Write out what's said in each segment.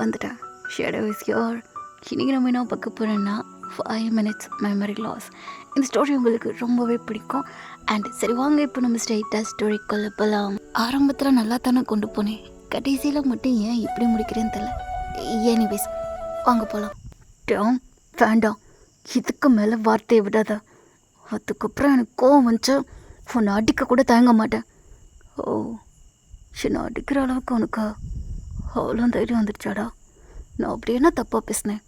வந்துட்டேன். Shadow is your. இன்றைக்கி நம்ம என்ன பார்க்க போகிறோன்னா 5 minutes மெமரி லாஸ். இந்த ஸ்டோரி உங்களுக்கு ரொம்பவே பிடிக்கும். அண்ட் சரி வாங்க இப்போ நம்ம ஸ்ட்ரைட்டாக ஸ்டோரிக்குள்ளே போகலாம். ஆரம்பத்தில் நல்லா தானே கொண்டு போனேன், கடைசியில் மட்டும் ஏன் இப்படி முடிக்கிறேன்னு தெரியல. எனிவேஸ் வாங்க போகலாம். டேம் வேண்டாம், இதுக்கு மேலே வார்த்தையை விடாத. அதுக்கப்புறம் எனக்கு கோவம் வந்துச்சு, உன்னை அடிக்க கூட தயங்க மாட்டேன். ஓ, என்னை அடிக்கிற அளவுக்கு உனக்கு அவ்வளோ தைரியம் வந்துடுச்சாடா? நான் அப்படி என்ன தப்பாக பேசினேன்?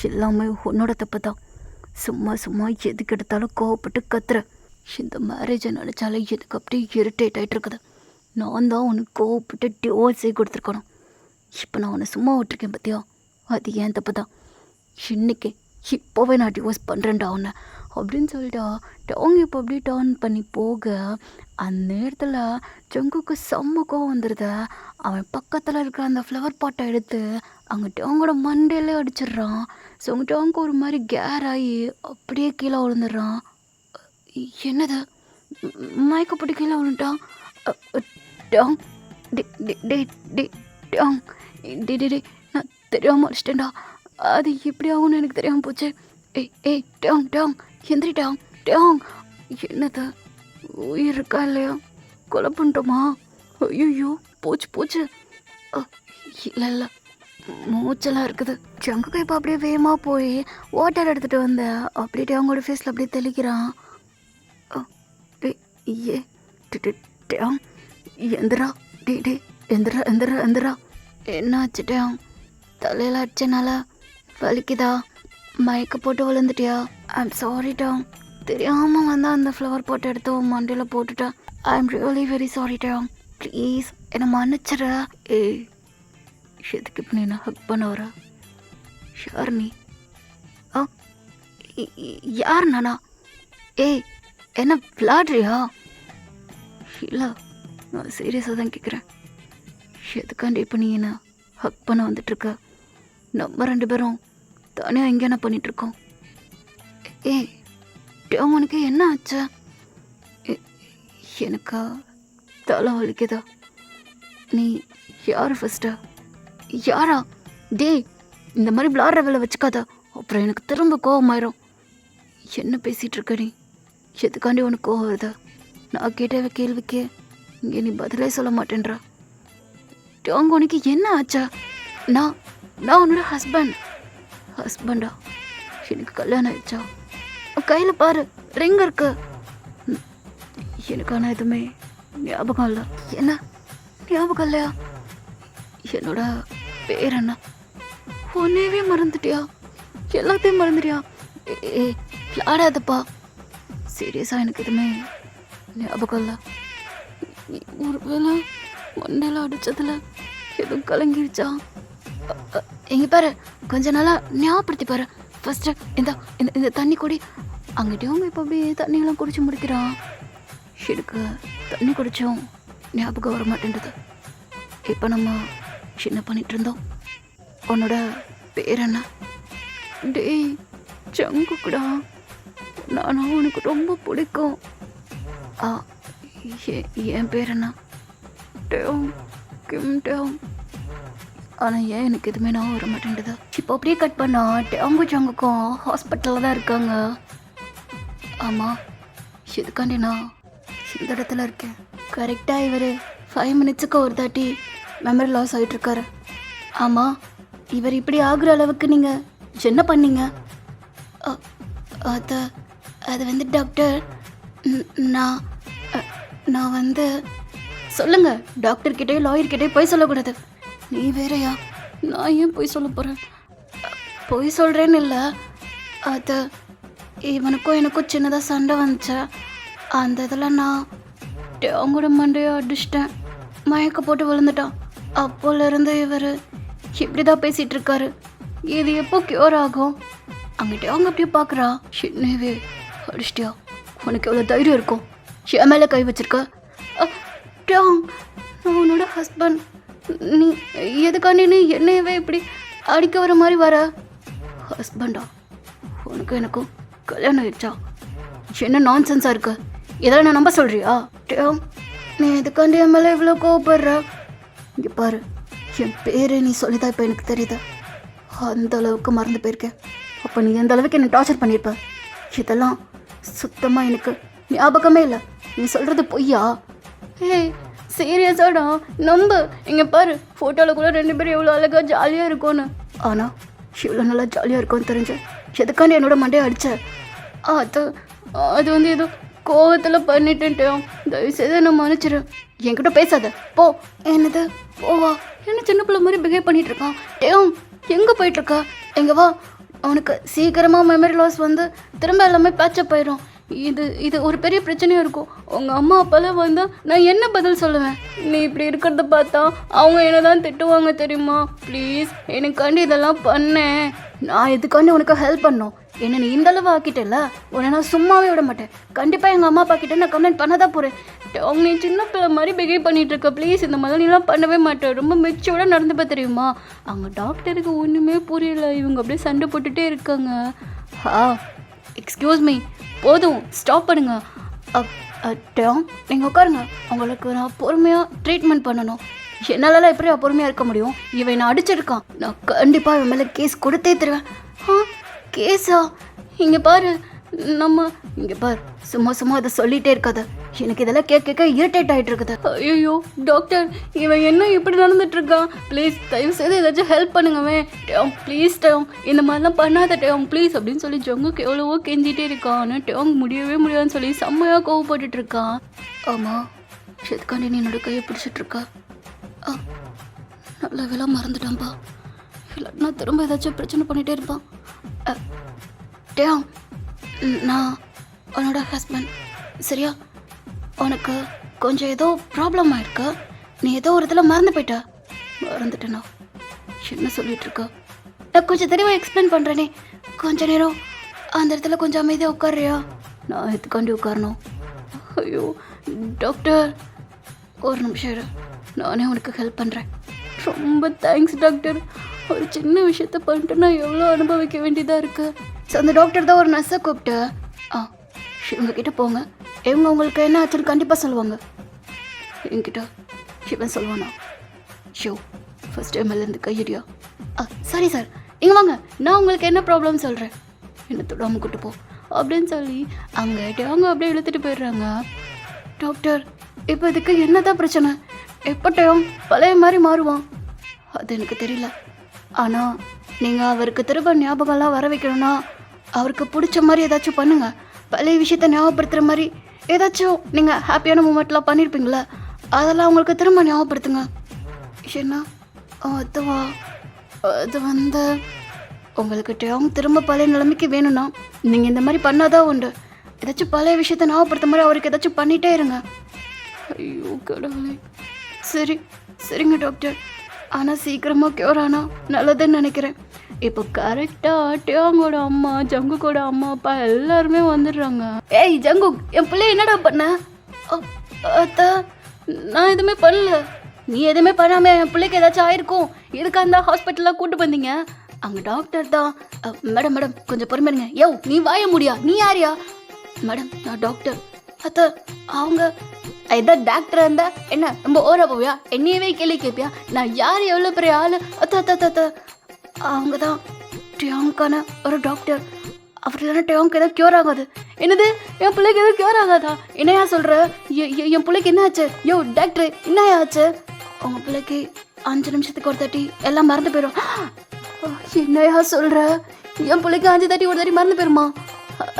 எல்லாமே உன்னோட தப்பு தான். சும்மா சும்மா எதுக்கு எடுத்தாலும் கோவப்பட்டு கத்துற. இந்த மேரேஜை நினச்சாலே எனக்கு அப்படியே இரிட்டேட் ஆகிட்டு இருக்குது. நான் தான் உனக்கு கோவப்பட்டு டிவோர்ஸே கொடுத்துருக்கணும். இப்போ நான் உன்னை சும்மா விட்டுருக்கேன் பார்த்தியா, அது ஏன் தப்பு தான். இன்னைக்கு இப்போவே நான் டிவோர்ஸ் பண்ணுறேன்டா உன்னை அப்படின்னு சொல்லிட்டா. டவுங்க இப்போ அப்படியே டர்ன் பண்ணி போக அந்த நேரத்தில் ஜங்குக்கு செம்ம கோவம் வந்துடுத. அவன் பக்கத்தில் இருக்கிற அந்த ஃப்ளவர் பாட்டை எடுத்து அங்கே டவுங்கோட மண்டையிலே அடிச்சிடுறான். ஸோ அங்கே டவுங்க ஒரு மாதிரி கேர் ஆகி அப்படியே கீழே விழுந்துடுறான். என்னது, மயக்கப்பட்டு கீழே விழுந்துட்டான். டவுங் டே டே டே டே டவுங் டே டே டே நான் தெரியாமல் அடிச்சிட்டேன்டா. அது எப்படி ஆகும்னு எனக்கு தெரியாமல் போச்சு. ஏய் டவுங் டவுங் எந்திரிட்டாங் டவுங். என்னது, உயிர் இருக்கா இல்லையா? கொலை பண்ணிட்டோமா? ஐயோ போச்சு போச்சு. இல்லை இல்லை, மூச்செல்லாம் இருக்குது. ஜங்குக்கு இப்போ அப்படியே வேகமாக போய் வாட்டர் எடுத்துகிட்டு வந்த அப்படியே அவங்களோட ஃபேஸில் அப்படியே தெளிக்கிறான். ஏ டேங் எந்திரா, டே டே எந்திரா எந்திரா எந்திரா. என்ன ஆச்சுட்டேன்? தலையில் அடிச்சனால வலிக்குதா? மயக்க போட்டு விழுந்துட்டியா? ஐம் சாரி டாங், தெரியாமல் வந்து அந்த ஃப்ளவர் போட்டு எடுத்து மண்டையில் போட்டுட்டேன். I am really very sorry டாங், ப்ளீஸ் என்னை மன்னிச்சிட. ஏய், எதுக்கு இப்போ நீ என்ன ஹக் பண்ண வர? யார் நீ? யார் நானா? ஏய், என்ன விளாடுறியா? இல்லை, நான் சீரியஸாக தான் கேட்குறேன். எதுக்காண்டி இப்போ நீ என்ன ஹக் பண்ண வந்துட்டுருக்க? நம்ம 2 பேரும் தனியாக எங்கே என்ன பண்ணிகிட்ருக்கோம்? ஏய் உனக்கு என்ன ஆச்சா? எனக்கா தலை வலிக்குதா? நீ யார் ஃபஸ்ட்டா? யாரா? டேய், இந்த மாதிரி விளாட்ற வேலை வச்சுக்காத, அப்புறம் எனக்கு திரும்ப கோவமாயிரும். என்ன பேசிகிட்டு இருக்க நீ? எதுக்காண்டி உனக்கு கோவம் வருதா? நான் கேட்ட கேள்விக்கு இங்கே நீ பதிலே சொல்ல மாட்டேன்றா. அவங்க உனக்கு என்ன ஆச்சா? நான் உன்னோட ஹஸ்பண்டா? எனக்கு கல்யாணம் ஆயிடுச்சா? கையில் பாரு, ரிங் இருக்கு. எனக்கான எதுவுமே ஞாபகம் இல்லை. என்ன ஞாபகம் இல்லையா? என்னோட பேர் என்ன? ஒன்னேவே மறந்துட்டியா? எல்லாத்தையும் மறந்துட்டியா? ஏ விளாடாதப்பா, சீரியஸாக எனக்கு எதுவுமே ஞாபகம் இல்லை. ஒரு வேளை மண்டையில் அடித்ததில் எதுவும் கலங்கிருச்சா? எங்கே பாரு, கொஞ்ச நாளாக ஞாபகப்படுத்தி பாரு. ஃபஸ்ட்டு இந்த தண்ணி குடி. அங்கிட்டையும் அவங்க இப்போ அப்படியே தண்ணியெல்லாம் குடிச்சு முடிக்கிறான். எனக்கு தண்ணி குடித்தோம் ஞாபகம் வர மாட்டேன்றது. இப்போ நம்ம என்ன பண்ணிகிட்டு இருந்தோம்? உன்னோட பேர் என்ன? டேய் ஜங்குக்குடா, நானும் உனக்கு ரொம்ப பிடிக்கும். என் பேர் என்ன? டேம் கிம் டேம். ஆனால் ஏன் எனக்கு எதுவுமே நான் வர மாட்டேன்டுதா? இப்போ அப்படியே கட் பண்ணா அவங்க ஜங்குக்கும் ஹாஸ்பிட்டலில் தான் இருக்காங்க. ஆமாம், எதுக்காண்டி நான் இந்த இடத்துல இருக்கேன்? கரெக்டாக இவர் 5 minutesக்கு ஒரு தாட்டி மெமரி லாஸ் ஆகிட்டுருக்காரு. ஆமாம், இவர் இப்படி ஆகுற அளவுக்கு நீங்கள் என்ன பண்ணீங்க? அது வந்து டாக்டர், நான் வந்து சொல்லுங்கள், டாக்டர்கிட்டே லாயர்கிட்டே போய் சொல்லக்கூடாது. நீ வேறையா? நான் ஏன் போய் சொல்ல போகிறேன்? போய் சொல்கிறேன்னு இல்லை, அது இவனுக்கும் எனக்கும் சின்னதாக சண்டை வந்துச்சு. அந்த இதில் நான் அவங்களோட மண்டையை அடிச்சிட்டேன், மயக்க போட்டு விழுந்துட்டான். அப்போலேருந்து இவர் இப்படி தான் பேசிகிட்டு இருக்காரு. இது எப்போ க்யூர் ஆகும்? அங்கிட்ட அவங்க அப்படியே பார்க்குறா. என்னவே அடிச்சிட்டியா? உனக்கு எவ்வளோ தைரியம் இருக்கும்? என் மேலே கை வச்சிருக்க? நான் உன்னோட ஹஸ்பண்ட். நீ எதுக்காண்டி நீ என்னையவே இப்படி அடிக்க வர மாதிரி வர? ஹஸ்பண்டா? உனக்கு எனக்கும் கல்யாணம் ஆயிடுச்சா? என்ன நான்சென்ஸாக இருக்கு? இதெல்லாம் நான் நம்ப சொல்கிறியா? நீ எதுக்காண்டி என் மேலே இவ்வளோ கோவப்படுற? இங்கே பாரு, என் பேரை நீ சொல்லிதான் இப்போ எனக்கு தெரியுது. அந்த அளவுக்கு மறந்து போயிருக்கேன். அப்போ நீ எந்த அளவுக்கு என்னை டார்ச்சர் பண்ணியிருப்ப? இதெல்லாம் சுத்தமாக எனக்கு ஞாபகமே இல்லை. நீ சொல்கிறது பொய்யா? ஏய் சீரியஸாடா நம்ப. இங்கே பாரு, ஃபோட்டோவில் கூட 2 பேரும் எவ்வளோ அழகாக ஜாலியாக இருக்கும்னு. ஆனால் இவ்வளோ நல்லா ஜாலியாக இருக்கும்னு தெரிஞ்சு எதுக்காண்டி என்னோட மண்டையை அடிச்ச? அது வந்து ஏதோ கோவத்தில் பண்ணிட்டேன். தயவுசெய்து என்ன மன்னிச்சிரு. என்கிட்ட பேசாத போ. என்னது போவா? என்ன சின்ன பிள்ளை மாதிரி பிஹேவ் பண்ணிட்டு இருக்கான். டேம் எங்கே போயிட்டுருக்கா? எங்கே வா. அவனுக்கு சீக்கிரமாக மெமரி லாஸ் வந்து திரும்ப எல்லாமே பேச்சப் போயிடும். இது ஒரு பெரிய பிரச்சனையாக இருக்கும். உங்கள் அம்மா அப்பாலாம் வந்தால் நான் என்ன பதில் சொல்லுவேன்? நீ இப்படி இருக்கிறத பார்த்தா அவங்க என்ன தான் திட்டுவாங்க தெரியுமா? ப்ளீஸ் எனக்காண்டி இதெல்லாம் பண்ணேன். நான் எதுக்காண்டி உனக்கு ஹெல்ப் பண்ணோம். என்ன நீ இந்தளவு ஆக்கிட்டல, உன்னை நான் சும்மாவே விட மாட்டேன். கண்டிப்பாக எங்கள் அம்மா அப்பா கிட்டே நான் கம்ப்ளைண்ட் பண்ண தான் போகிறேன். அவங்க நீ சின்ன பிள்ளை மாதிரி பிஹேவ் பண்ணிகிட்டு இருக்க. ப்ளீஸ் இந்த மாதிரி நீலாம் பண்ணவே மாட்டேன். ரொம்ப மெச்சூர்டாக நடந்துப்பா தெரியுமா? அவங்க டாக்டருக்கு ஒன்றுமே புரியல. இவங்க அப்படியே சண்டை போட்டுகிட்டே இருக்காங்க. எக்ஸ்கியூஸ் மீ, போதும் ஸ்டாப் பண்ணுங்க. நீங்கள் உட்காருங்க. உங்களுக்கு நான் பொறுமையாக ட்ரீட்மெண்ட் பண்ணணும். என்னாலலாம் எப்படி பொறுமையாக இருக்க முடியும்? இவன் நான் அடிச்சிருக்கான். நான் கண்டிப்பாக இவன் மேலே கேஸ் கொடுத்தே தருவேன். கேஸா? இங்கே பாரு, இங்கே பாரு, சும்மா அதை சொல்லிகிட்டே இருக்காத. எனக்கு இதெல்லாம் கேட்க இரிட்டேட் ஆகிட்டு இருக்குது. ஐயோ டாக்டர், இவன் என்ன இப்படி நடந்துட்டுருக்கான்? ப்ளீஸ் தயவு செய்து ஏதாச்சும் ஹெல்ப் பண்ணுங்கவே. ப்ளீஸ் டேம், இந்த மாதிரிலாம் பண்ணாத டேம் ப்ளீஸ் அப்படின்னு சொல்லி ஜங்குக்கு எவ்வளவோ கெஞ்சிட்டே இருக்கான். ஆனால் டேம் முடியவே முடியாதுன்னு சொல்லி செம்மையாக கோவப்பட்டுட்ருக்கான். ஆமாம், எதுக்காண்டி நீ என்னோட கையை பிடிச்சிட்ருக்கா? நல்ல வேலை மறந்துட்டான்ப்பா. இல்லைன்னா திரும்ப ஏதாச்சும் பிரச்சனை பண்ணிகிட்டே இருப்பான். டேம், நான் உன்னோட ஹஸ்பண்ட், சரியா? உனக்கு கொஞ்சம் ஏதோ ப்ராப்ளம் ஆகிருக்கு. நீ ஏதோ ஒரு இதில் மறந்து போயிட்டா. மறந்துட்டேனா? என்ன சொல்லிட்டு இருக்கா? நான் கொஞ்சம் தெளிவாக எக்ஸ்பிளைன் பண்ணுறேனே. கொஞ்ச நேரம் அந்த இடத்துல கொஞ்சம் அமைதியாக உட்கார்றியா? நான் எதுக்காண்டி உட்காரணும்? ஐயோ டாக்டர், ஒரு நிமிஷம் இரு, நானே உனக்கு ஹெல்ப் பண்ணுறேன். ரொம்ப தேங்க்ஸ் டாக்டர். ஒரு சின்ன விஷயத்த பண்ணிட்டு நான் எவ்வளோ அனுபவிக்க வேண்டியதாக இருக்குது. ஸோ அந்த டாக்டர் தான் ஒரு நர்ஸை கூப்பிட்டு, இவங்கக்கிட்ட போங்க, இவங்க உங்களுக்கு என்ன ஆச்சுன்னு கண்டிப்பாக சொல்லுவாங்க. என்கிட்ட இவன் சொல்லுவானா? ஷோ ஃபஸ்ட் டைம்லேருந்து கையடியா? சாரி சார், இங்கே வாங்க, நான் உங்களுக்கு என்ன ப்ராப்ளம் சொல்கிறேன், என்னை தொடாமல் கூட்டு போ அப்படின்னு சொல்லி அவங்க அப்படியே இழுத்துட்டு போயிடுறாங்க. டாக்டர், இப்போ இதுக்கு என்ன தான் பிரச்சனை? எப்பட்டையும் பழைய மாதிரி மாறுவான்? அது எனக்கு தெரியல. ஆனால் நீங்கள் அவருக்கு திரும்ப ஞாபகம்லாம் வர வைக்கணும்னா அவருக்கு பிடிச்ச மாதிரி ஏதாச்சும் பண்ணுங்கள். பழைய விஷயத்த ஞாபகப்படுத்துகிற மாதிரி ஏதாச்சும் நீங்கள் ஹாப்பியான மூமெண்ட்லாம் பண்ணியிருப்பீங்களே, அதெல்லாம் உங்களுக்கு திரும்ப ஞாபகப்படுத்துங்க. ஏன்னா அதுவா, அது வந்து உங்களுக்கு திரும்ப பழைய நிலைமைக்கு வேணும்னா நீங்கள் இந்த மாதிரி பண்ணாதான் உண்டு. ஏதாச்சும் பழைய விஷயத்த ஞாபகப்படுத்த மாதிரி அவருக்கு ஏதாச்சும் பண்ணிகிட்டே இருங்க. ஐயோ கடவுளே. சரிங்க டாக்டர், ஆனால் சீக்கிரமாக க்யூர் ஆனால் நல்லதுன்னு நினைக்கிறேன். இப்போ கரெக்டாக டேங்கோட அம்மா, ஜங்குக்கோட அம்மா அப்பா எல்லாருமே வந்துடுறாங்க. ஏய் ஜங்கு, என் பிள்ளை என்னடா பண்ண? அத்தா, நான் எதுவுமே பண்ணல. நீ எதுவுமே பண்ணாமல் என் பிள்ளைக்கு ஏதாச்சும் ஆயிருக்கும். எதுக்காக அந்த ஹாஸ்பிட்டலில் கூட்டு வந்தீங்க? அங்கே டாக்டர் தான். மேடம் கொஞ்சம் பொறுமைங்க. யோ நீ வாய முடியா? நீ யாரியா? மேடம் நான் டாக்டர். அத்தா அவங்க இதான் டாக்டராக இருந்தா என்ன ரொம்ப ஓரா போவியா? என்னையவே கேள்வி கேட்பியா? நான் யார், எவ்வளோ பெரிய ஆள்? அத்தா அவங்க தான் டியாங்கான ஒரு டாக்டர். அவர் இல்லைன்னா டியாங்க்கு எதாவது க்யூர் ஆகாது. என்னது, என் பிள்ளைக்கு எதாவது க்யூர் ஆகாதா? என்னையா சொல்கிற? என் பிள்ளைக்கு என்ன ஆச்சு? யோ டாக்டர் என்னையா ஆச்சு? உங்கள் பிள்ளைக்கு 5 நிமிஷத்துக்கு ஒரு தாட்டி எல்லாம் மறந்து போயிடும். என்னையா சொல்கிற? என் பிள்ளைக்கு 5 தாட்டி ஒரு தாட்டி மறந்து போயிருமா?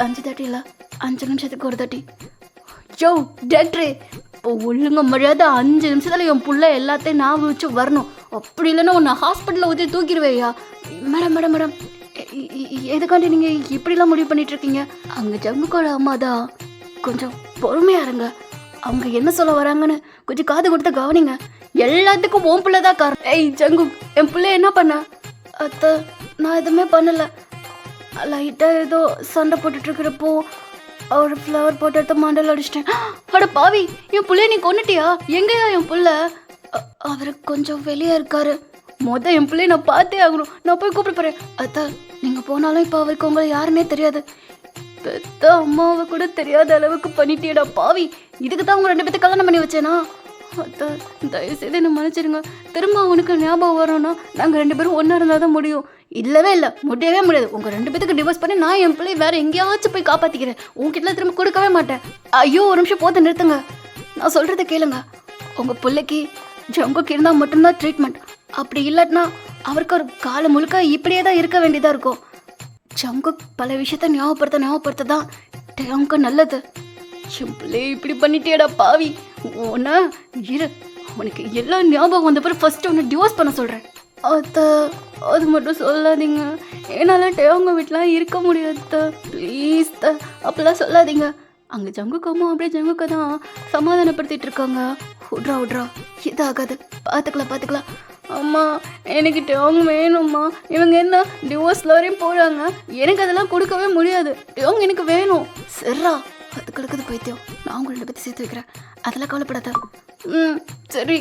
5 தாட்டி இல்லை, 5 நிமிஷத்துக்கு ஒரு தாட்டி. யோ டாக்டரே, இப்போ ஒழுங்க மரியாதை 5 நிமிஷத்தில் என் பிள்ளை எல்லாத்தையும் ஞாபகம் வச்சு வரணும். அப்படி இல்லைன்னா உன்னை ஹாஸ்பிட்டலில் ஊற்றி தூக்கிடுவேயா? மேடம் எதுக்காண்டி நீங்கள் இப்படிலாம் முடிவு பண்ணிகிட்ருக்கீங்க? அங்கே ஜங்குக்கோட அம்மா தான். கொஞ்சம் பொறுமையாக இருங்க. அவங்க என்ன சொல்ல வராங்கன்னு கொஞ்சம் காது கொடுத்து கவனிங்க. எல்லாத்துக்கும் உன் பிள்ளை தான் காரணம். ஏய் ஜங்கு, என் பிள்ளை என்ன பண்ண? அத்தை நான் எதுவுமே பண்ணலை. லைட்டாக ஏதோ சண்டை போட்டுட்ருக்கிறப்போ ஒரு ஃப்ளவர் போட்டு எடுத்து மண்டல் அடிச்சிட்டேன். அட பாவி, என் பிள்ளைய நீ கொன்னுட்டியா? எங்கேயா என் பிள்ளை? அவர் கொஞ்சம் வெளியே இருக்காரு. என் பிள்ளைய நான் பார்த்தே ஆகணும். நான் போய் கூப்பிட போகிறேன். அத்தா நீங்கள் போனாலும் இப்போ அவருக்கு உங்களை யாருன்னே தெரியாது. பெத்த அம்மாவை கூட தெரியாத அளவுக்கு பண்ணிட்டேடா பாவி. இதுக்கு தான் உங்க 2 பேர்த்து கல்யாணம் பண்ணி வச்சேனா? அத்தை தயவுசெய்து என்ன மன்னிச்சிடுங்க. திரும்ப அவனுக்கு ஞாபகம் வரணும்னா நாங்கள் 2 பேரும் ஒன்றா இருந்தால் தான் முடியும். இல்லவே இல்லை, முடியவே முடியாது. உங்கள் 2 பேத்துக்கு டிவோர்ஸ் பண்ணி நான் என் பிள்ளை வேறு எங்கேயாச்சும் போய் காப்பாற்றிக்கிறேன். உங்ககிட்ட திரும்ப கொடுக்கவே மாட்டேன். ஐயோ ஒரு நிமிஷம் போட்டு நிறுத்துங்க. நான் சொல்கிறத கேளுங்க. உங்கள் பிள்ளைக்கு ஜங்குக்கு இருந்தால் மட்டும்தான் ட்ரீட்மெண்ட். அப்படி இல்லாட்டினா அவருக்கு ஒரு காலம் முழுக்க இப்படியே தான் இருக்க வேண்டியதாக இருக்கும். ஜங்குக் பல விஷயத்த ஞாபகப்படுத்த தான் டேங்கு நல்லது. என் பிள்ளையை இப்படி பண்ணிட்டேடா பாவி. உன்ன இரு, அவனுக்கு எல்லாம் ஞாபகம் வந்த பிறகு ஃபர்ஸ்ட் உன்னை டிவோர்ஸ் பண்ண சொல்கிறேன். அத்தை அது மட்டும் சொல்லாதீங்க. என்னால் டேவங்க வீட்டிலாம் இருக்க முடியாது. ப்ளீஸ் அப்படிலாம் சொல்லாதீங்க. அங்கே ஜங்குக்கம்மா அப்படியே ஜங்குக்க தான் சமாதானப்படுத்திட்டு இருக்காங்க. விட்றா இதாகாது, பார்த்துக்கலாம். அம்மா எனக்கு டேவங்க வேணும்மா. இவங்க என்ன டிவோர்ஸில் வரையும் போகிறாங்க. எனக்கு அதெல்லாம் கொடுக்கவே முடியாது. டேவங்க எனக்கு வேணும். சரிரா, அது கிடக்குது பைத்தியம். நான் உங்களை பற்றி சேர்த்து வைக்கிறேன், அதெல்லாம் கவலைப்படாத. சரி.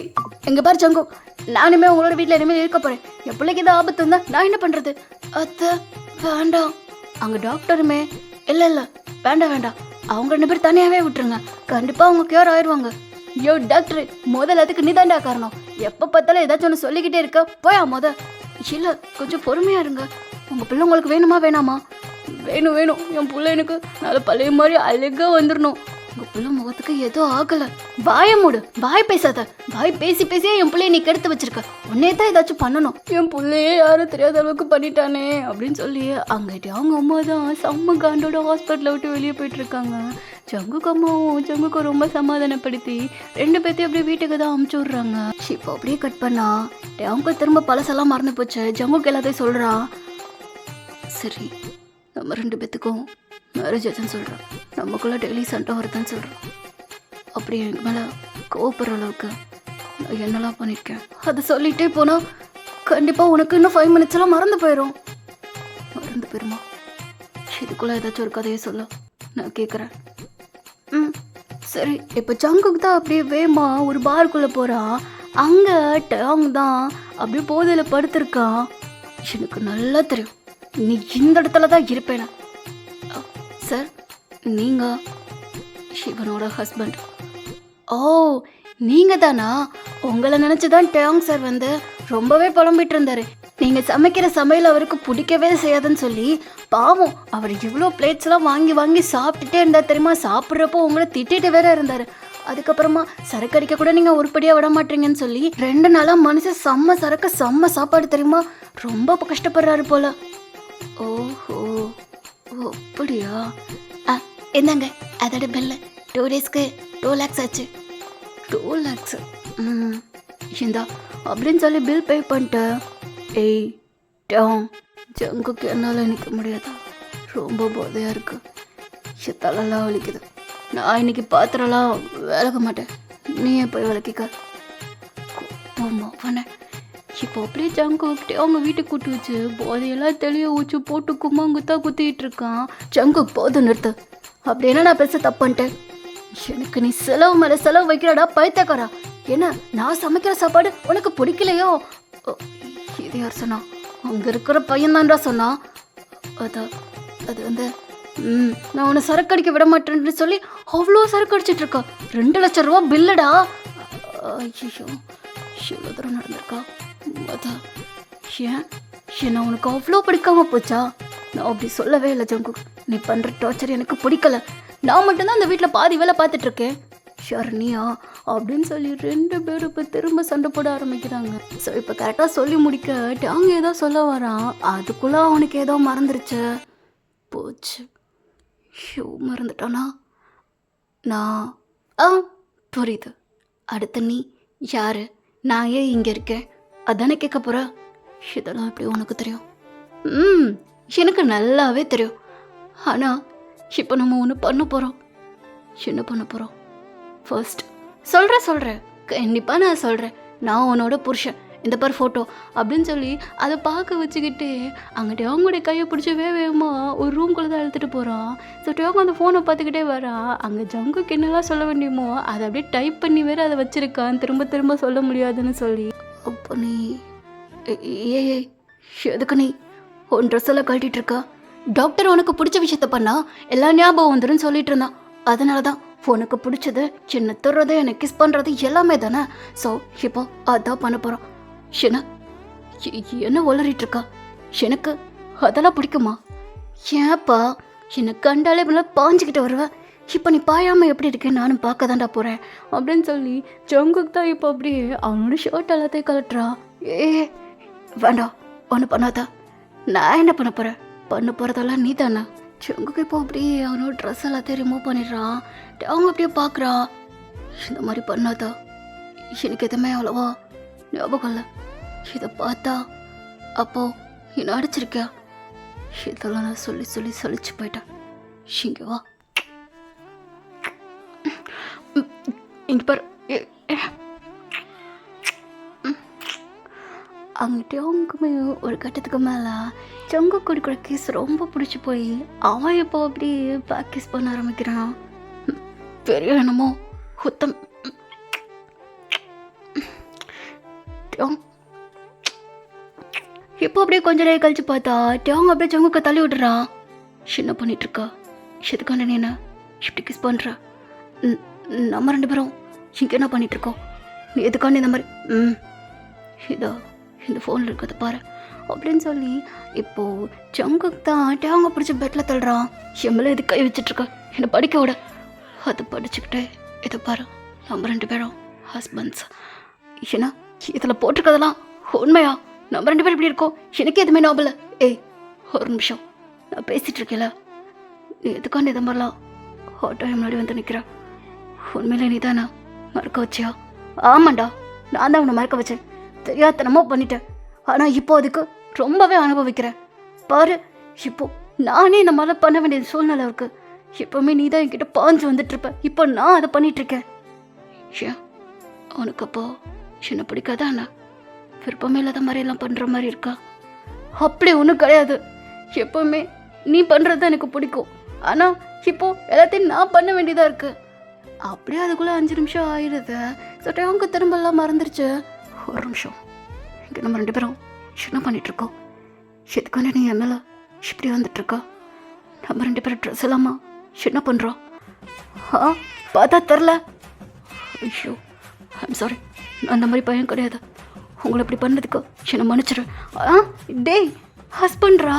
எங்கள் பாரு ஜங்கு, நானுமே உங்களோட வீட்டில் இனிமேல் இருக்க போகிறேன். என் பிள்ளைக்கு ஏதாவது ஆபத்து இருந்தால் நான் என்ன பண்ணுறது? அத்தை வேண்டாம். அங்கே டாக்டருமே இல்லை வேண்டாம். அவங்க 2 பேர் தனியாகவே விட்டுருங்க. கண்டிப்பாக அவங்க கியூர் ஆயிடுவாங்க. ஐயோ டாக்டர், முதல்ல அதுக்கு நீ தாண்டா காரணம். எப்போ பார்த்தாலும் ஏதாச்சும் ஒன்று சொல்லிக்கிட்டே இருக்க. போயா இல்லை கொஞ்சம் பொறுமையாக இருங்க. உங்கள் பிள்ளை உங்களுக்கு வேணுமா வேணாமா? வேணும். என் பிள்ளை எனக்கு நல்ல பழைய மாதிரி அழகாக வந்துடணும். உங்கள் பிள்ளை முகத்துக்கு ஏதோ ஆகலை. வாயை மூடு, வாய் பேசாத. வாய் பேசியே என் பிள்ளைய நீ கெடுத்து வச்சிருக்க. உன்னே தான் ஏதாச்சும் பண்ணணும். என் பிள்ளையே யாரும் தெரியாத அளவுக்கு பண்ணிட்டானே அப்படின்னு சொல்லி அங்கிட்ட அவங்க அம்மா தான் செம்ம காண்டோட ஹாஸ்பிட்டலை விட்டு வெளியே போயிட்டு இருக்காங்க. ஜங்குக்கும் ரொம்ப சமாதானப்படுத்தி 2 பேர்த்தையும் அப்படியே வீட்டுக்கு தான் அமுச்சு விட்றாங்க. இப்போ அப்படியே கட் பண்ணா அவங்க திரும்ப பழசெல்லாம் மறந்து போச்சு. ஜங்குக்கு எல்லாத்தையும் சொல்கிறான். சரி, நம்ம 2 பேத்துக்கும் மேரேஜ் ஆச்சுன்னு சொல்கிறேன். நமக்குள்ளே டெய்லி சண்டை வருதுன்னு சொல்கிறேன். அப்படி எனக்கு மேலே கோவப்படுற அளவுக்கு நான் என்னெல்லாம் பண்ணியிருக்கேன் அதை சொல்லிகிட்டே போனால் கண்டிப்பாக உனக்கு இன்னும் 5 மினிட்ஸ்லாம் மறந்து போயிடுமா? இதுக்குள்ளே ஏதாச்சும் ஒரு கதையை சொல்ல நான் கேட்குறேன். சரி. இப்போ ஜங்குக்கு தான் அப்படியே வேமா ஒரு பாருக்குள்ளே போகிறான். அங்கே டேங் தான் அப்படியே போதையில் படுத்திருக்கான். எனக்கு நல்லா தெரியும் நீ இந்த இடத்துல தான் இருப்பேனா. சார், நீங்கள் சிவனோட ஹஸ்பண்ட்? ஓ நீங்கள் தானா? உங்களை நினச்சி தான் டேங் சார் வந்து ரொம்பவே புலம்பிட்டு இருந்தார். நீங்கள் சமைக்கிற சமையல் அவருக்கு பிடிக்கவே செய்யாதுன்னு சொல்லி பாவம் அவர் இவ்வளோ பிளேட்ஸ்லாம் வாங்கி சாப்பிட்டுட்டே இருந்தார் தெரியுமா. சாப்பிட்றப்போ உங்களை திட்டிட்டு வேற இருந்தார். அதுக்கப்புறமா சரக்கு அடிக்க கூட நீங்கள் உருப்படியாக விட மாட்டீங்கன்னு சொல்லி 2 நாளாக மனுஷன் செம்ம சரக்கு செம்ம சாப்பாடு தெரியுமா. ரொம்ப கஷ்டப்படுறாரு போல. ஓஹோ அப்படியா? என்னங்க அதோட பில்லு 2 டேஸ்க்கு 2 lakhs ஆச்சு. 2 lakhs இந்தா அப்படின்னு சொல்லி பில் பே பண்ணிட்டேன். ஏய் டேங், ஜங்குக்கு என்னால் நிற்க முடியாதா? ரொம்ப போதையாக இருக்கு. தலைலாம் வலிக்குது. நான் இன்னைக்கு பாத்திரம்லாம் விளக்க மாட்டேன். நீயே போய் விளக்கிக்க. பண்ண இப்போ அப்படியே ஜங்குக்கிட்டே அவங்க வீட்டுக்கு கூட்டு வச்சு போதையெல்லாம் தெளிய ஊச்சு போட்டு கும்மாங்குத்தா குத்திட்டு இருக்கான். ஜங்கு போதும் நிறுத்து. அப்படி என்ன நான் பெருசாக தப்பு பண்ணிட்டேன்? எனக்கு நீ செலவு மேலே செலவு வைக்கிறடா பைத்தக்காரா. என்ன நான் சமைக்கிற சாப்பாடு உனக்கு பிடிக்கலையோ? இது யார் சொன்னா? அங்கே இருக்கிற பையன் தான்டா சொன்னா. அது வந்து நான் உன்னை சரக்கு அடிக்க விட மாட்டேன்னு சொல்லி அவ்வளோ சரக்கு அடிச்சிட்டு இருக்கா. 2 லட்சம் ரூபா பில்லுடா. ஐயோ இவ்வளோ தூரம் நடந்திருக்கா. ஏன் என்ன உனக்கு அவ்வளோ பிடிக்காம போச்சா? நான் அப்படி சொல்லவே இல்லை ஜங்கு. நீ பண்ணுற டார்ச்சர் எனக்கு பிடிக்கல. நான் மட்டும்தான் அந்த வீட்டில் பாதி வேலை பார்த்துட்டு இருக்கேன். ஷர்னியா அப்படின்னு சொல்லி 2 பேரும் இப்போ திரும்ப சண்டை போட ஆரம்பிக்கிறாங்க. ஸோ இப்போ கரெக்டாக சொல்லி முடிக்க அவங்க ஏதோ சொல்ல வரான். அதுக்குள்ளே அவனுக்கு ஏதோ மறந்துருச்சு. போச்சு. ஷோ மறந்துட்டானா? நான் புரியுது. அடுத்து நீ யாரு? நான் ஏன் இங்கே இருக்கேன் அதானே கேட்க போகிற? இதெல்லாம் எப்படி உனக்கு தெரியும்? எனக்கு நல்லாவே தெரியும். ஆனால் இப்போ நம்ம ஒன்று பண்ண போகிறோம். என்ன பண்ண போகிறோம்? ஃபர்ஸ்ட் சொல்கிறேன் கண்டிப்பாக நான் சொல்கிறேன். நான் உன்னோட புருஷன், இந்த பார் ஃபோட்டோ அப்படின்னு சொல்லி அதை பார்க்க வச்சுக்கிட்டு அங்கிட்ட அவங்களுடைய கையை பிடிச்சி வேகமாக ஒரு ரூம்குள்ளே தான் எடுத்துகிட்டு போகிறான். ஸோ அவங்க அந்த ஃபோனை பார்த்துக்கிட்டே வரான். அங்கே ஜங்குக்கு என்னெல்லாம் சொல்ல வேண்டியமோ அதை அப்படியே டைப் பண்ணி வேறு அதை வச்சுருக்கான். திரும்ப சொல்ல முடியாதுன்னு சொல்லி. அப்போ நீ எதுக்கு நீ உன் ட்ரெஸ் எல்லாம் கழட்டிட்டு இருக்கா? டாக்டர் உனக்கு பிடிச்ச விஷயத்த பண்ணா எல்லா ஞாபகம் வந்துடும் சொல்லிட்டு இருந்தான். அதனால தான் உனக்கு பிடிச்சது என்ன தொடுறது என்னை கிஸ் பண்ணுறது எல்லாமே தானே. ஸோ இப்போ அதான் பண்ண போகிறோம். என்ன உளறிட்டு இருக்கா? எனக்கு அதெல்லாம் பிடிக்குமா? ஏன்ப்பா என்னை கண்டாலே பாஞ்சிக்கிட்டு வருவேன். இப்போ நீ பாயாமல் எப்படி இருக்கேன் நானும் பார்க்க தான்டா போகிறேன் அப்படின்னு சொல்லி ஜங்குக் தான் இப்போ அப்படியே அவனோட ஷர்ட் எல்லாத்தையும் கலட்டுறா. வேண்டாம், ஒன்று பண்ணாதா. நான் என்ன பண்ண போகிறேன்? பண்ண போகிறதெல்லாம் நீ தானே. ஜங்குக்கு இப்போ அப்படியே அவனோட ட்ரெஸ் எல்லாத்தையும் ரிமூவ் பண்ணிடுறான். அவங்க அப்படியே பார்க்குறா. இந்த மாதிரி பண்ணாதா, எனக்கு எதுவுமே அவ்வளவா ஞாபகம் இல்லை. இதை பார்த்தா அப்போ என்ன அடிச்சிருக்கியா? இதெல்லாம் நான் சொல்லி சொல்லி சலிச்சு போயிட்டேன். இங்கே வா, இங்கே பாரு. அங்கிட்டே அவங்களுக்குமே ஒரு கட்டத்துக்கு மேலே ஜங்கு கொடுக்குற கிஸ் ரொம்ப பிடிச்சி போய் அவன் இப்போ அப்படியே பேக் கிஸ் பண்ண ஆரம்பிக்கிறான். பெரிய என்னமோ குத்தம். இப்போ அப்படியே கொஞ்ச நேரம் கழிச்சு பார்த்தா டேங்க அப்படியே ஜங்குக்கு தள்ளி விடுறான். என்ன பண்ணிட்டு இருக்கா? எதுக்காண்ட நீ என்ன இப்படி கிஸ் பண்ணுற? நம்ம 2 பேரும் இங்கே என்ன பண்ணிட்டு இருக்கோம்? நீ எதுக்காண்ட இந்த மாதிரி இதோ இந்த ஃபோனில் இருக்கிறத பாரு அப்படின்னு சொல்லி இப்போது ஜங்குக்கு தான் டேங்க பிடிச்சி பெட்டில் தள்ளுறான். எம்எல்ஏ இது கை வச்சிட்ருக்க, என்னை படிக்க விட. அதை படிச்சுக்கிட்டே இதை பாரு, நம்ம 2 பேரும் ஹஸ்பண்ட்ஸ். ஏன்னா இதில் போட்டிருக்கதெல்லாம் உண்மையா? நம்ம 2 பேரும் இப்படி இருக்கோம். எனக்கு எதுவுமே ஞாபகம் இல்லை. ஒரு நிமிஷம், நான் பேசிகிட்டு இருக்கேல, நீ எதுக்காண்ட இதை மாதிரிலாம் ஆட்டோ முன்னாடி வந்து நிற்கிறேன். உண்மையிலே நீ தானே மறக்க வச்சியா? ஆமாண்டா, நான் தான் உன்னை மறக்க வச்சேன். தெரியாதனமா பண்ணிட்டேன். ஆனால் இப்போ அதுக்கு ரொம்பவே அனுபவிக்கிறேன். பாரு, இப்போ நானே இந்த மாதிரி பண்ண வேண்டிய சூழ்நிலை இருக்கு. எப்போவுமே நீ தான் என்கிட்ட பாஞ்சு வந்துட்டுருப்ப. இப்போ நான் அதை பண்ணிகிட்ருக்கேன். ஏன் உனக்கு அப்போ என்ன பிடிக்காதா? என்ன விருப்பமே இல்லாத மாதிரியெல்லாம் பண்ணுற மாதிரி இருக்கா? அப்படி ஒன்றும் கிடையாது. எப்போவுமே நீ பண்ணுறது எனக்கு பிடிக்கும். ஆனால் இப்போது எல்லாத்தையும் நான் பண்ண வேண்டியதாக இருக்குது. அப்படியே அதுக்குள்ளே 5 நிமிஷம் ஆயிடுது. சட்டை அவங்க திரும்பலாம் மறந்துருச்சு. ஒரு நிமிஷம், இங்கே நம்ம 2 பேரும் என்ன பண்ணிகிட்ருக்கோம்? எதுக்கான நீ என் மேலே இப்படி வந்துட்டுருக்கா? நம்ம 2 பேரும் ட்ரெஸ் இல்லாமா என்ன பண்ணுறோம்? பார்த்தா தெரில. ஐயோ, ஐம் சாரி, நான் அந்த மாதிரி பையன் கிடையாது. உங்களை இப்படி பண்ணதுக்கு என்னை மன்னிச்சிடு. டேய், ஹஸ்பண்ட்ரா,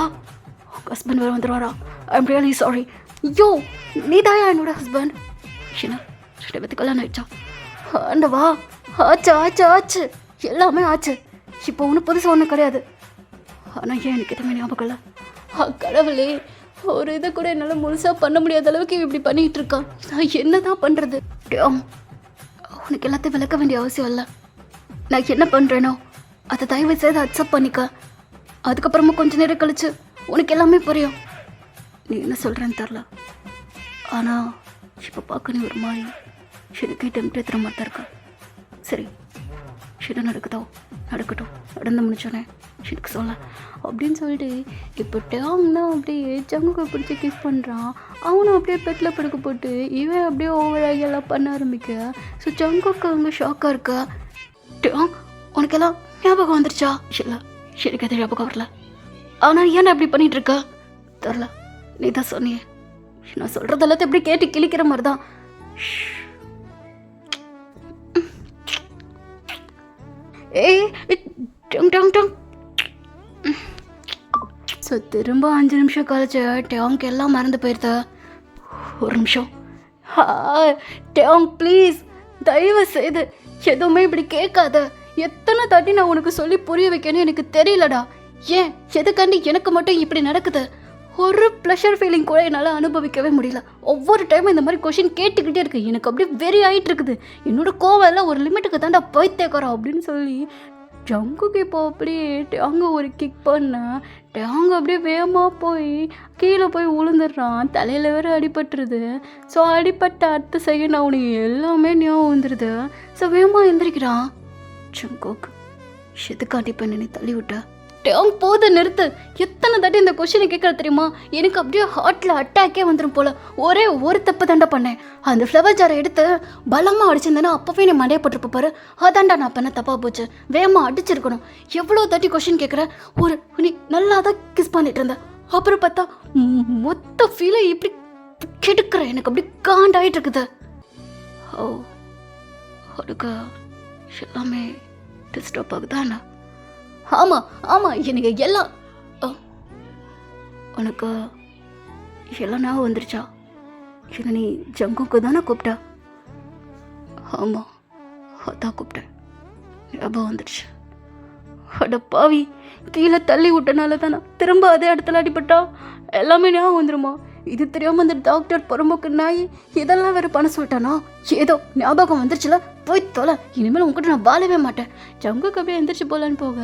உங்கள் ஹஸ்பண்ட் வேறு வந்துடுவாரா? I'm really sorry. ஐயோ, நீ தாயா என்னோட ஹஸ்பண்ட்? என்ன 2 பேத்துக்கு கல்யாணம் ஆயிடுச்சா? ஆண்டவா, ஆச்சு ஆச்சு ஆச்சு, எல்லாமே ஆச்சு. இப்போ ஒன்றும் புதுசாக ஒன்றும் கிடையாது. ஆனால் ஏன் எனக்கு எதுவுமே ஞாபகம் இல்லை. கடவுளே, ஒரு இதை கூட என்னால் முழுசாக பண்ண முடியாத அளவுக்கு இப்படி பண்ணிகிட்டு இருக்கான். நான் என்ன தான் பண்ணுறது? உனக்கு எல்லாத்தையும் விளக்க வேண்டிய அவசியம் இல்லை. நான் என்ன பண்ணுறேனோ அதை தயவு செய்து அக்செப்ட் பண்ணிக்க. அதுக்கப்புறமா கொஞ்ச நேரம் கழிச்சு உனக்கு எல்லாமே புரியும். நீ என்ன சொல்கிறேன்னு தெரில, ஆனால் இப்போ பார்க்க நீ ஒரு மாதிரி எனக்கு டெம்ப்ரேச்சர் மாதிரி தான் இருக்கா. சரி, என்ன நடக்குதோ நடக்கட்டும், நடந்து முடிச்சோன்னே எனக்கு சொல்ல அப்படின்னு சொல்லிட்டு இப்போ டேங்னா அப்படியே ஜங்குக்கு பிடிச்சி கிஸ் பண்ணுறான். அவனும் அப்படியே பெட்டில் படுக்க போட்டு இவன் அப்படியே ஓவராகி எல்லாம் பண்ண ஆரம்பிக்க. ஸோ ஜங்குக்கு அவங்க ஷாக்காக இருக்கா. டேங், உனக்கெல்லாம் ஞாபகம் வந்துருச்சா? இல்லை, எனக்கு எதுவும் ஞாபகம் வரல. ஆனால் ஏன் அப்படி பண்ணிகிட்டு இருக்கா தெரில. நீ தான் சொன்னியே, நான் சொல்கிறது எல்லாத்தையும் எப்படி கேட்டு கிழிக்கிற மாதிரி தான். ஸோ திரும்ப 5 நிமிஷம் கழிச்சு டேங்க் எல்லாம் மறந்து போயிருத. ஒரு நிமிஷம், டேங் ப்ளீஸ், தயவு செய்து எதுவுமே இப்படி கேட்காத. எத்தனை தாட்டி நான் உனக்கு சொல்லி புரிய வைக்கணும்னு எனக்கு தெரியலடா. ஏன் எதுக்காண்டி எனக்கு மட்டும் இப்படி நடக்குது? ஒரு ப்ளஷர் ஃபீலிங் கூட என்னால் அனுபவிக்கவே முடியல. ஒவ்வொரு டைமும் இந்த மாதிரி கொஷின் கேட்டுக்கிட்டே இருக்கு. எனக்கு அப்படியே வெறி ஆகிட்டு இருக்குது. என்னோட கோவம் எல்லாம் ஒரு லிமிட்டுக்கு தாண்டா போய்த்தேக்கிறோம் அப்படின்னு சொல்லி ஜங்குக்கு இப்போ அப்படியே டேங்க ஒரு கிக் பண்ண டேங்க அப்படியே வேகமாக போய் கீழே போய் விழுந்துடுறான். தலையில் வேறு அடிபட்டுருது. ஸோ அடிபட்ட அடுத்த செகண்ட் அவனுக்கு எல்லாமே ஞாபகம் வந்துடுது. ஸோ வேகமாக எழுந்திரிக்கிறான். ஜங்குக்கு எதுக்காண்டி பண்ணி நீ தள்ளி விட்ட? டேங் போத நிறுத்து. எத்தனை தாட்டி இந்த கொஸ்டினை கேட்கற தெரியுமா? எனக்கு அப்படியே ஹார்ட்டில் அட்டாக்கே வந்துடும் போல. ஒரே ஒரு தப்பு தாண்டா பண்ணேன். அந்த ஃப்ளவர் ஜாரை எடுத்து பலமாக அடிச்சிருந்தேன்னா அப்போவே நீ மண்டையப்பட்டிருப்ப பாரு. அதாண்டா நான் பண்ண தப்பாக போச்சு. வேகமாக அடிச்சிருக்கணும். எவ்வளோ தாட்டி கொஸ்டின் கேட்குற? ஒரு நீ நல்லா தான் கிஸ் பண்ணிட்டு இருந்த. அப்புறம் பார்த்தா மொத்த ஃபீலை இப்படி கெடுக்கிற. எனக்கு அப்படி காண்டாயிட்டு இருக்குது. ஓ, உனக்கு எல்லாமே டிஸ்டர்ப் ஆகுதாண்ணா? ஆமாம் ஆமாம், எனக்கு எல்லாம் அ, உனக்கு எல்லாம் ஞாபகம் வந்துருச்சா? என்ன நீ ஜங்குக்கு தானே கூப்பிட்டா? ஆமாம், அதான் கூப்பிட்டேன், ஞாபகம் வந்துடுச்சு. அட பாவி, கீழே தள்ளி விட்டனால தானே திரும்ப அதே இடத்துல அடிபட்டா? எல்லாமே ஞாபகம் வந்துருமா? இது தெரியாமல் அந்த டாக்டர் புறம்போக்கு நாய் இதெல்லாம் வேறு பண்ண சொல்லிட்டானா? ஏதோ ஞாபகம் வந்துருச்சுல, போய் தொலை. இனிமேல் உங்ககிட்ட நான் வாழவே மாட்டேன். ஜங்குக்கு அப்படியே எந்திரிச்சு போகலான்னு போக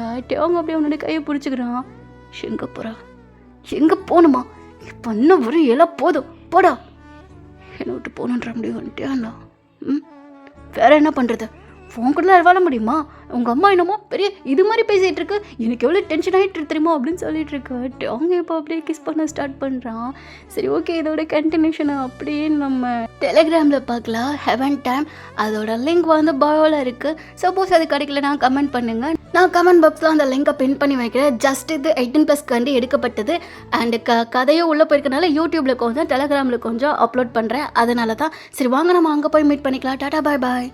அவங்க அப்படியே அவனுடைய கையை பிடிச்சிக்கிறான். எங்கே போகிறா? எங்கே போகணுமா? பண்ண ஒரு எல்லாம் போதும், போடா. என்னை விட்டு போகணுன்ற முடிவு வந்துட்டியாண்ணா? ம், வேற என்ன பண்ணுறது? ஃபோன் கூட வாழ முடியுமா? உங்கள் அம்மா என்னமோ பெரிய இது மாதிரி பேசிகிட்டு இருக்கு, எனக்கு எவ்வளோ டென்ஷன் ஆகிட்டு தெரியுமா அப்படின்னு சொல்லிட்டு இருக்கு. அவங்க இப்போ அப்படியே கிஸ் பண்ண ஸ்டார்ட் பண்ணுறான். சரி ஓகே, இதோட கண்டினியூஷனை அப்படியே நம்ம டெலிகிராமில் பார்க்கலாம். ஹெவன் டைம் அதோட லிங்க் வந்து பயோவில் இருக்குது. சப்போஸ் அது கிடைக்கலனா கமெண்ட் பண்ணுங்கள். நான் கமெண்ட் பாக்ஸில் அந்த லிங்கை பின் பண்ணி வைக்கிறேன். ஜஸ்ட் இது 18+ எடுக்கப்பட்டது. அண்டு கதையும் உள்ளே போயிருக்கனால யூடியூப்பில் கொஞ்சம் டெலிகிராமில் கொஞ்சம் அப்லோட் பண்ணுறேன். அதனால தான். சரி வாங்க நம்ம அங்கே போய் மீட் பண்ணிக்கலாம். டாடா பாய் பாய்.